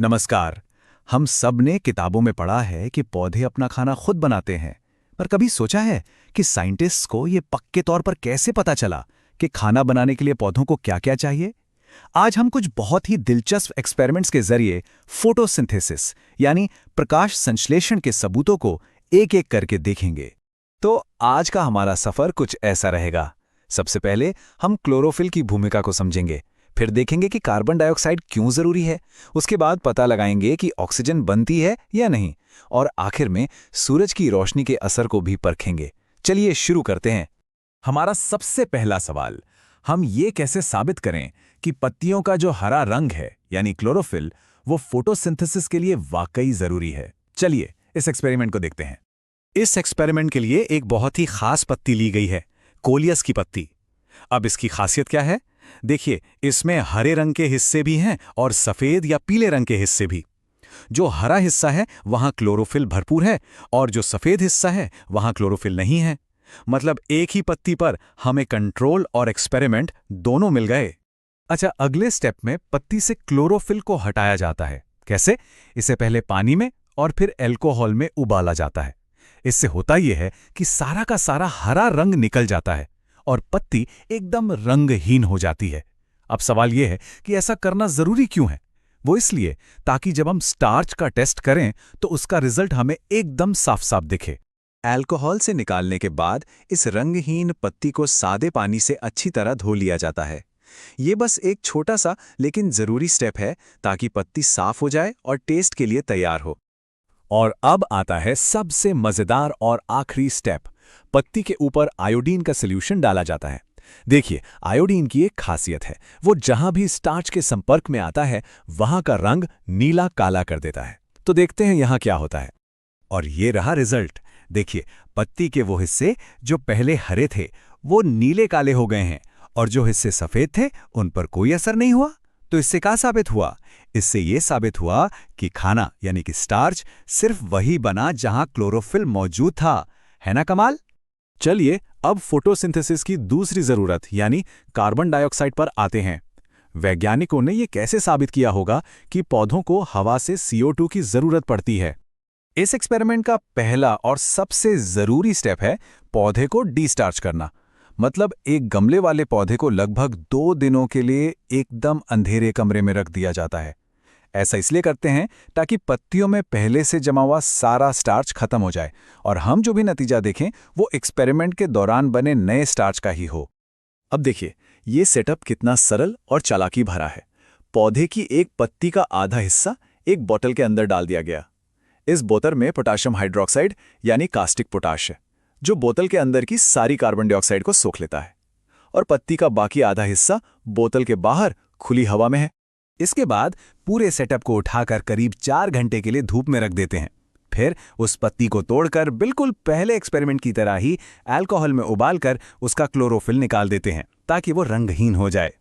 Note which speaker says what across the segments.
Speaker 1: नमस्कार। हम सब ने किताबों में पढ़ा है कि पौधे अपना खाना खुद बनाते हैं, पर कभी सोचा है कि साइंटिस्ट्स को ये पक्के तौर पर कैसे पता चला कि खाना बनाने के लिए पौधों को क्या-क्या चाहिए? आज हम कुछ बहुत ही दिलचस्प एक्सपेरिमेंट्स के जरिए फोटोसिंथेसिस यानी प्रकाश संश्लेषण के सबूतों को एक-एक करके देखेंगे। तो आज का हमारा सफर कुछ ऐसा रहेगा। सबसे पहले हम क्लोरोफिल की भूमिका को समझेंगे, फिर देखेंगे कि कार्बन डाइऑक्साइड क्यों जरूरी है, उसके बाद पता लगाएंगे कि ऑक्सीजन बनती है या नहीं, और आखिर में सूरज की रोशनी के असर को भी परखेंगे। चलिए शुरू करते हैं। हमारा सबसे पहला सवाल, हम ये कैसे साबित करें कि पत्तियों का जो हरा रंग है यानी क्लोरोफिल वो फोटोसिंथेसिस के लिए वाकई जरूरी है। चलिए इस एक्सपेरिमेंट को देखते हैं। इस एक्सपेरिमेंट के लिए एक बहुत ही खास पत्ती ली गई है, कोलियस की पत्ती। अब इसकी खासियत क्या है? देखिए, इसमें हरे रंग के हिस्से भी हैं और सफेद या पीले रंग के हिस्से भी। जो हरा हिस्सा है वहां क्लोरोफिल भरपूर है और जो सफेद हिस्सा है वहां क्लोरोफिल नहीं है। मतलब एक ही पत्ती पर हमें कंट्रोल और एक्सपेरिमेंट दोनों मिल गए। अच्छा, अगले स्टेप में पत्ती से क्लोरोफिल को हटाया जाता है। कैसे? इसे पहले पानी में और फिर अल्कोहल में उबाला जाता है। इससे होता यह है कि सारा का सारा हरा रंग निकल जाता है और पत्ती एकदम रंगहीन हो जाती है। अब सवाल यह है कि ऐसा करना जरूरी क्यों है? वो इसलिए ताकि जब हम स्टार्च का टेस्ट करें तो उसका रिजल्ट हमें एकदम साफ-साफ दिखे। अल्कोहल से निकालने के बाद इस रंगहीन पत्ती को सादे पानी से अच्छी तरह धो लिया जाता है। ये बस एक छोटा सा लेकिन जरूरी स्टेप है ताकि पत्ती साफ हो जाए और टेस्ट के लिए तैयार हो। और अब आता है सबसे मजेदार और आखिरी स्टेप। पत्ती के ऊपर आयोडीन का सॉल्यूशन डाला जाता है। देखिए, आयोडीन की एक खासियत है, वो जहां भी स्टार्च के संपर्क में आता है वहां का रंग नीला काला कर देता है। तो देखते हैं यहां क्या होता है। और ये रहा रिजल्ट। देखिए, पत्ती के वो हिस्से जो पहले हरे थे वो नीले काले हो गए हैं और जो हिस्से सफेद थे उन पर कोई असर नहीं हुआ। तो इससे क्या साबित हुआ? इससे ये साबित हुआ कि खाना यानी कि स्टार्च सिर्फ वही बना जहां क्लोरोफिल मौजूद था। है ना कमाल? चलिए अब फोटोसिंथेसिस की दूसरी जरूरत यानी कार्बन डाइऑक्साइड पर आते हैं। वैज्ञानिकों ने यह कैसे साबित किया होगा कि पौधों को हवा से CO2 की जरूरत पड़ती है? इस एक्सपेरिमेंट का पहला और सबसे जरूरी स्टेप है पौधे को डिस्टार्च करना। मतलब एक गमले वाले पौधे को लगभग 2 दिनों के लिए एकदम अंधेरे कमरे में रख दिया जाता है। ऐसा इसलिए करते हैं ताकि पत्तियों में पहले से जमा हुआ सारा स्टार्च खत्म हो जाए और हम जो भी नतीजा देखें वो एक्सपेरिमेंट के दौरान बने नए स्टार्च का ही हो। अब देखिए, ये सेटअप कितना सरल और चालाकी भरा है। पौधे की एक पत्ती का आधा हिस्सा एक बोतल के अंदर डाल दिया गया। इस बोतल में पोटाशियम हाइड्रोक्साइड यानी कास्टिक पोटाश है, जो बोतल के अंदर की सारी कार्बन डाइऑक्साइड को सोख लेता है। और पत्ती का बाकी आधा हिस्सा बोतल के बाहर खुली हवा में है। इसके बाद पूरे सेटअप को उठाकर करीब 4 घंटे के लिए धूप में रख देते हैं। फिर उस पत्ती को तोड़कर बिल्कुल पहले एक्सपेरिमेंट की तरह ही अल्कोहल में उबालकर उसका क्लोरोफिल निकाल देते हैं ताकि वो रंगहीन हो जाए।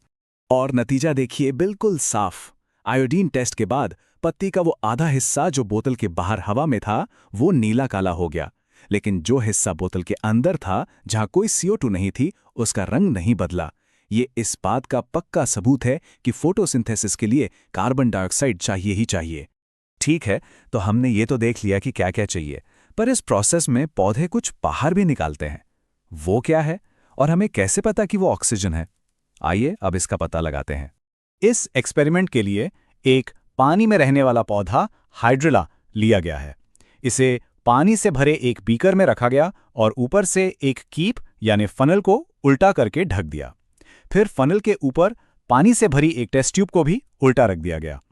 Speaker 1: और नतीजा देखिए, बिल्कुल साफ। आयोडीन टेस्ट के बाद पत्ती का वो आधा हिस्सा जो बोतल के बाहर हवा में था वो नीला काला हो गया, लेकिन जो हिस्सा बोतल के अंदर था जहां कोई CO2 नहीं थी उसका रंग नहीं बदला। ये इस बात का पक्का सबूत है कि फोटोसिंथेसिस के लिए कार्बन डाइऑक्साइड चाहिए ही चाहिए। ठीक है, तो हमने ये तो देख लिया कि क्या क्या चाहिए, पर इस प्रोसेस में पौधे कुछ बाहर भी निकालते हैं। वो क्या है और हमें कैसे पता कि वो ऑक्सीजन है? आइए अब इसका पता लगाते हैं। इस एक्सपेरिमेंट के लिए एक पानी में रहने वाला पौधा हाइड्रिला लिया गया है। इसे पानी से भरे एक बीकर में रखा गया और ऊपर से एक कीप यानी फनल को उल्टा करके ढक दिया। फिर फनल के ऊपर पानी से भरी एक टेस्ट ट्यूब को भी उल्टा रख दिया गया।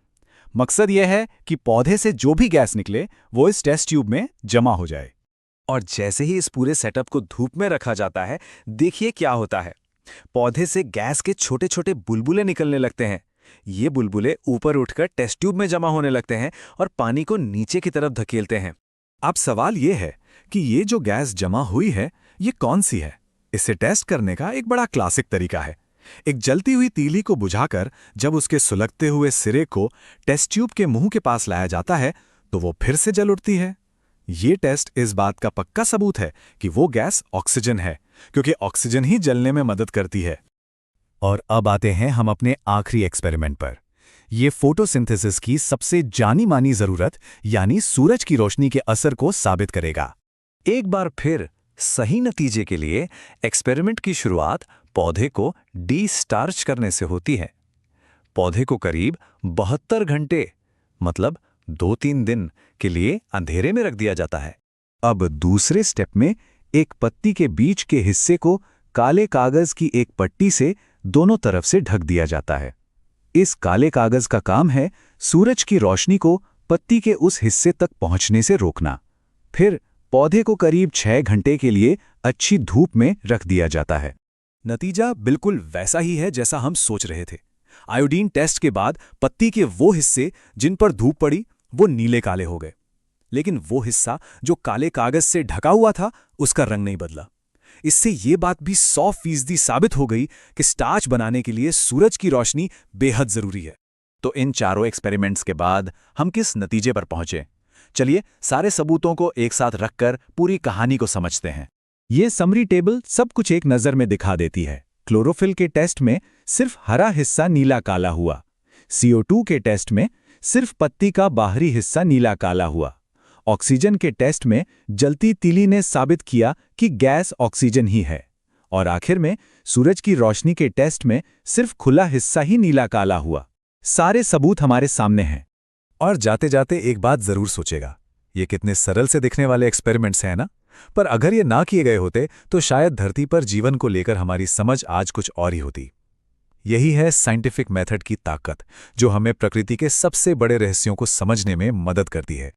Speaker 1: मकसद यह है कि पौधे से जो भी गैस निकले वो इस टेस्ट ट्यूब में जमा हो जाए। और जैसे ही इस पूरे सेटअप को धूप में रखा जाता है, देखिए क्या होता है। पौधे से गैस के छोटे छोटे बुलबुले निकलने लगते हैं। ये बुलबुले ऊपर उठकर टेस्ट ट्यूब में जमा होने लगते हैं और पानी को नीचे की तरफ धकेलते हैं। अब सवाल यह है कि ये जो गैस जमा हुई है ये कौन सी है? इसे टेस्ट करने का एक बड़ा क्लासिक तरीका है। एक जलती हुई तीली को बुझाकर जब उसके सुलगते हुए सिरे को टेस्ट ट्यूब के मुंह के पास लाया जाता है तो वो फिर से जल उठती है। ये टेस्ट इस बात का पक्का सबूत है कि वो गैस ऑक्सीजन है, क्योंकि ऑक्सीजन ही जलने में मदद करती है। और अब आते हैं हम अपने आखिरी एक्सपेरिमेंट पर। ये फोटोसिंथेसिस की सबसे जानी मानी जरूरत यानी सूरज की रोशनी के असर को साबित करेगा। एक बार फिर सही नतीजे के लिए एक्सपेरिमेंट की शुरुआत पौधे को डी-स्टार्च करने से होती है। पौधे को करीब 72 घंटे मतलब 2-3 दिन के लिए अंधेरे में रख दिया जाता है। अब दूसरे स्टेप में एक पत्ती के बीच के हिस्से को काले कागज की एक पट्टी से दोनों तरफ से ढक दिया जाता है। इस काले कागज का काम है सूरज की रोशनी को पत्ती के उस हिस्से तक पहुंचने से रोकना। फिर पौधे को करीब 6 घंटे के लिए अच्छी धूप में रख दिया जाता है। नतीजा बिल्कुल वैसा ही है जैसा हम सोच रहे थे। आयोडीन टेस्ट के बाद पत्ती के वो हिस्से जिन पर धूप पड़ी वो नीले काले हो गए, लेकिन वो हिस्सा जो काले कागज से ढका हुआ था उसका रंग नहीं बदला। इससे ये बात भी 100% साबित हो गई कि स्टार्च बनाने के लिए सूरज की रोशनी बेहद जरूरी है। तो इन चारों एक्सपेरिमेंट्स के बाद हम किस नतीजे पर पहुंचे? चलिए सारे सबूतों को एक साथ रखकर पूरी कहानी को समझते हैं। ये समरी टेबल सब कुछ एक नज़र में दिखा देती है। क्लोरोफिल के टेस्ट में सिर्फ हरा हिस्सा नीला काला हुआ। CO2 के टेस्ट में सिर्फ पत्ती का बाहरी हिस्सा नीला काला हुआ। ऑक्सीजन के टेस्ट में जलती तीली ने साबित किया कि गैस ऑक्सीजन ही है। और आखिर में सूरज की रोशनी के टेस्ट में सिर्फ खुला हिस्सा ही नीला काला हुआ। सारे सबूत हमारे सामने हैं। और जाते जाते एक बात जरूर सोचेगा, ये कितने सरल से दिखने वाले एक्सपेरिमेंट्स हैं ना? पर अगर ये ना किए गए होते तो शायद धरती पर जीवन को लेकर हमारी समझ आज कुछ और ही होती। यही है साइंटिफिक मेथड की ताकत, जो हमें प्रकृति के सबसे बड़े रहस्यों को समझने में मदद करती है।